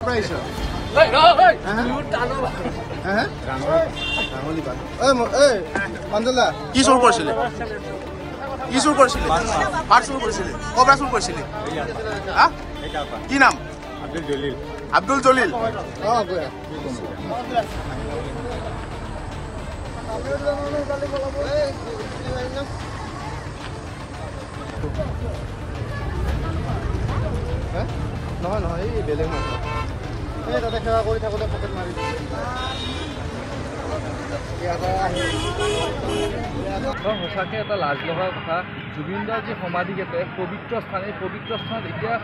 Price. Hey, no, hey. Mandala. কি চুৰ কৰিছিলে? কি চুৰ কৰিছিলে? ভাত চুৰ কৰিছিলে। কবৰা চুৰ কৰিছিলে। হা? কি নাম? আব্দুল জলিল। আব্দুল জলিল। গয়া। নহয় নহয় এই বেলেগ মানুহ এই তাতে সেৱা কৰি থাকোঁতে পকেট মাৰি সঁচাকৈ এটা লাজ লগা কথা। জুবিনদাৰ যি সমাধিক্ষেত্ৰ এক পবিত্ৰ স্থান, এই পবিত্ৰ স্থানত এতিয়া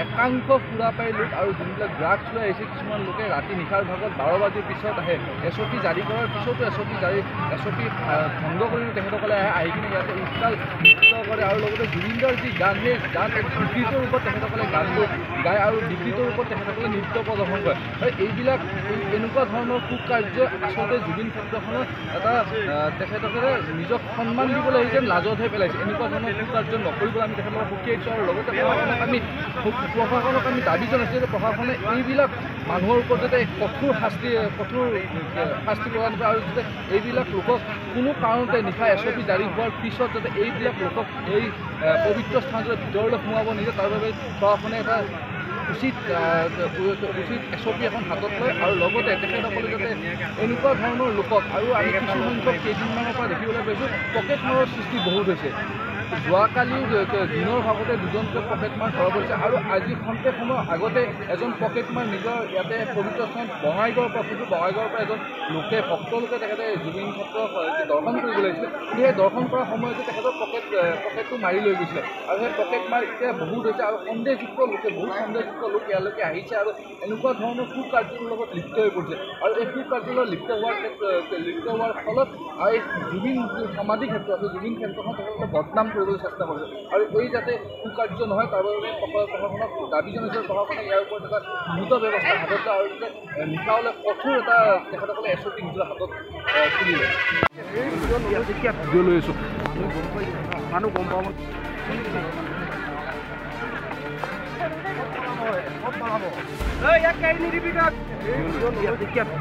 একাংশ সুৰাপাই লোক আৰু যোনবিলাক ড্ৰাগছ লৈ আহিছে কিছুমান লোকে ৰাতি নিশাৰ ভাগত 12 বাজিৰ পিছত আহে। SOP জাৰি কৰাৰ পিছতো SOP ভংগ কৰি তেখেতসকলে আহি কিনে ইয়াতে উত্তাল নৃত্য কৰে আৰু লগতে জুবিনদাৰ যি গান সেই গান এক বিকৃত ৰূপত তেখেতসকলে গানবোৰ গায় আৰু বিকৃত ৰূপত তেখেতসকলে নৃত্য প্ৰদৰ্শন কৰে। আৰু এইবিলাক এনেকুৱা ধৰণৰ কুকাৰ্য আচলতে জুবিন ক্ষেত্ৰখনত এটা তেখেতসকলে নিজক সন্মান দিবলৈ আহিছে লাজতহে পেলাইছে। এনেকুৱা ধৰণৰ কুকাৰ্য নকৰিবলৈ আমি তেখেতসকলক সুখীয়াইছোঁ আৰু লগতে প্ৰশাসনক আমি দাবী জনাইছোঁ যে প্ৰশাসনে এইবিলাক মানুহৰ ওপৰত যাতে কঠোৰ শাস্তি প্ৰদান কৰে আৰু যাতে এইবিলাক লোকক কোনো কাৰণতে নিশা SOP জাৰি হোৱাৰ পিছত যাতে এইবিলাক লোকক এই পবিত্ৰ স্থানটোৰ ভিতৰলৈ সোমাব নিদিয়ে তাৰ বাবে প্ৰশাসনে এটা উচিত SOP এখন হাতত লয় আৰু লগতে তেখেতসকলে যাতে এনেকুৱা ধৰণৰ লোকক আৰু আমি কিছু সংখ্যক কেইদিনমানৰ পৰা দেখিবলৈ পাইছোঁ পকেট মাৰৰ সৃষ্টি বহুত হৈছে। যোৱাকালিও দিনৰ ভাগতে দুজনকৈ পকেটমাৰ ধৰা পৰিছে আৰু আজি খন্তেক সময় আগতে এজন পকেটমাৰ নিজৰ ইয়াতে পবিত্ৰ স্থান বঙাইগাঁৱৰ পৰা এজন লোকে ভক্তলোকে তেখেতে জুবিন ক্ষেত্ৰ দৰ্শন কৰিব লাগিছিলে। কিন্তু সেই দৰ্শন কৰাৰ সময়তে তেখেতৰ পকেটটো মাৰি লৈ গৈছিলে আৰু সেই পকেটমাৰ এতিয়া বহুত হৈছে আৰু সন্দেহযুক্ত লোক ইয়ালৈকে আহিছে আৰু এনেকুৱা ধৰণৰ কুকাৰ্যৰ লগত লিপ্ত হৈ পৰিছে আৰু এই কুকাৰ্যলৈ লিপ্ত হোৱাৰ ফলত আৰু এই জুবিন সমাধি ক্ষেত্ৰ আছে জুবিন ক্ষেত্ৰখন তেখেতলোকে বদনাম কৰিবলৈ চেষ্টা কৰিছে আৰু এই যাতে কুকাৰ্য নহয় তাৰ বাবে প্ৰশাসনক দাবী জনাইছে। প্ৰশাসনে ইয়াৰ ওপৰত এটা দ্ৰুত ব্যৱস্থা হাতত লয় আৰু যাতে নিশালৈ কঠোৰ এটা তেখেতসকলে SOP নিজৰ হাতত তুলি লয়। ভিডিঅ' লৈ আছোঁ মানুহ গম পাব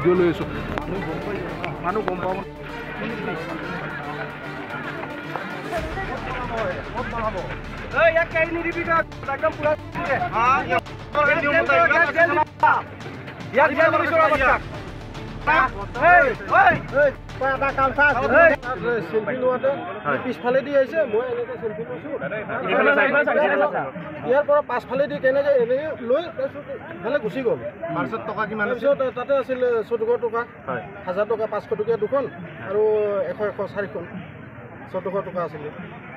ভিডিঅ' লৈ আছোঁ মানুহ গম পাব চেল্ফি লোৱাতে পিছফালে দি আহিছে মই এনেকৈ চেল্ফি লৈছোঁ ইয়াৰ পৰা পাছফালে দি কেনেকৈ এনেকৈ লৈ তাৰপিছত ইফালে গুচি গ'ল। 500 টকা কিমান? তাৰপিছত তাতে আছিল 1400 টকা 1000 টকা 500 টকীয়া দুখন আৰু 100 4খন 1400 টকা আছিলে।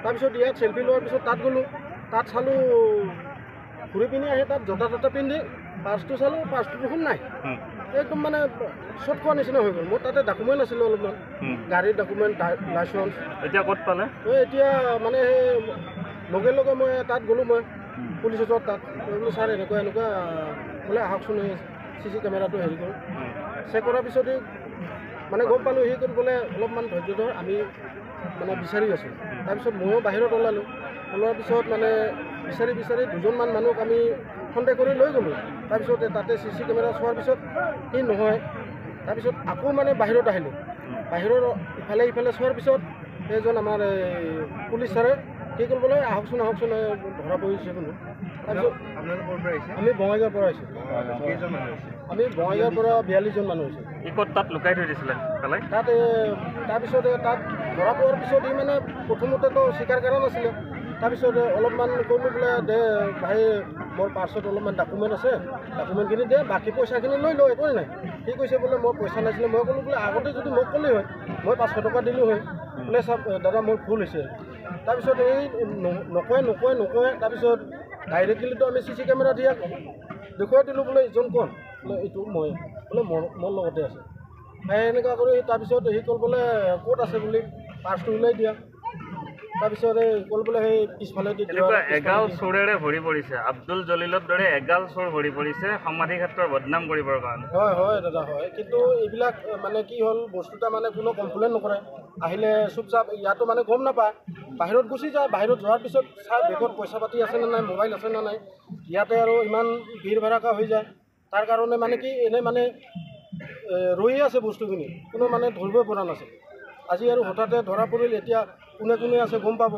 তাৰপিছত ইয়াত চেল্ফি লোৱাৰ পিছত তাত গ'লোঁ তাত চালোঁ ঘূৰি পিনি আহি তাত জোতা পিন্ধি পাৰ্চটো চালোঁ পাৰ্চটো দেখোন নাই একদম মানে শ্বৰ্ট খোৱা নিচিনা হৈ গ'ল। মোৰ তাতে ডকুমেণ্ট আছিলে অলপমান গাড়ীৰ ডকুমেণ্ট লাইচেঞ্চ। এতিয়া ক'ত পালে? এতিয়া মানে সেই লগে মই তাত গ'লোঁ মই পুলিচ ওচৰত তাত বোলো ছাৰ এনেকুৱা বোলে আহকচোন CC কেমেৰাটো হেৰি কৰোঁ চেক কৰাৰ পিছতেই মানে গম পালোঁ সি বোলে অলপমান ধৈৰ্য ধৰ আমি মানে বিচাৰি আছোঁ। তাৰপিছত ময়ো বাহিৰত ওলোৱাৰ পিছত মানে বিচাৰি দুজনমান মানুহক আমি সন্দেহ কৰি লৈ গ'লোঁ। তাৰপিছত তাতে CC কেমেৰা চোৱাৰ পিছত সি নহয়। তাৰপিছত আকৌ মানে বাহিৰত আহিলোঁ বাহিৰৰ ইফালে চোৱাৰ পিছত এইজন আমাৰ পুলিচ ছাৰে কি কৰিব বোলে আহকচোন ধৰা পৰিছে কোনো। তাৰপিছত আমি বঙাইগাঁৱৰ পৰা আহিছোঁ। আমি বঙাইগাঁৱৰ পৰা 42জন মানুহ হৈছোঁ। তাত লুকাই থৈ দিছিলে তাত তাৰপিছতে তাত ধৰা পোৱাৰ পিছত ই মানে প্ৰথমতেতো স্বীকাৰ কৰা নাছিলে। তাৰপিছত অলপমান ক'লোঁ বোলে দে ভাই মোৰ পাৰ্চত অলপমান ডকুমেণ্ট আছে ডকুমেণ্টখিনি দে বাকী পইচাখিনি লৈ লওঁ একোৱেই নাই। সি কৈছে বোলে মোৰ পইচা নাছিলে। মই ক'লোঁ বোলে আগতে যদি মোক ক'লেই হয় মই 500 টকা দিলোঁ হয় বোলে চাওক দাদা মোৰ ভুল হৈছে। তাৰপিছত এই নকয় তাৰপিছত ডাইৰেক্টলিতো আমি CC কেমেৰা দেখুৱাই দিলোঁ বোলে ইজন কোন বোলে এইটো মই বোলে মোৰ লগতে আছে এনেকুৱা কৰি। তাৰপিছত সি ক'ল বোলে ক'ত আছে বুলি পাৰ্চটো ওলাই দিয়া। তাৰপিছত ক'ল বোলে সেই পিছফালে দি এগাল চোৰেৰে ভৰি পৰিছে আব্দুল জলিলৰ দৰে এগাল চোৰ ভৰি পৰিছে সমাধি ক্ষেত্ৰৰ বদনাম কৰিবৰ কাৰণে। হয় দাদা হয় কিন্তু এইবিলাক মানে কি হ'ল বস্তুটা মানে কোনো কমপ্লেইন নকৰে আহিলে চুপচাপ ইয়াতো মানে গম নাপায় বাহিৰত গুচি যায়। বাহিৰত যোৱাৰ পিছত চাই বেগত পইচা পাতি আছে নে নাই মোবাইল আছে নে নাই ইয়াতে আৰু ইমান ভিৰ ভাড়াকা হৈ যায় তাৰ কাৰণে মানে কি এনে মানে ৰৈয়ে আছে বস্তুখিনি কোনো মানে ধৰিবই পৰা নাছিল আজি আৰু হঠাতে ধৰা পৰিল এতিয়া কোনে কোনে আছে গম পাব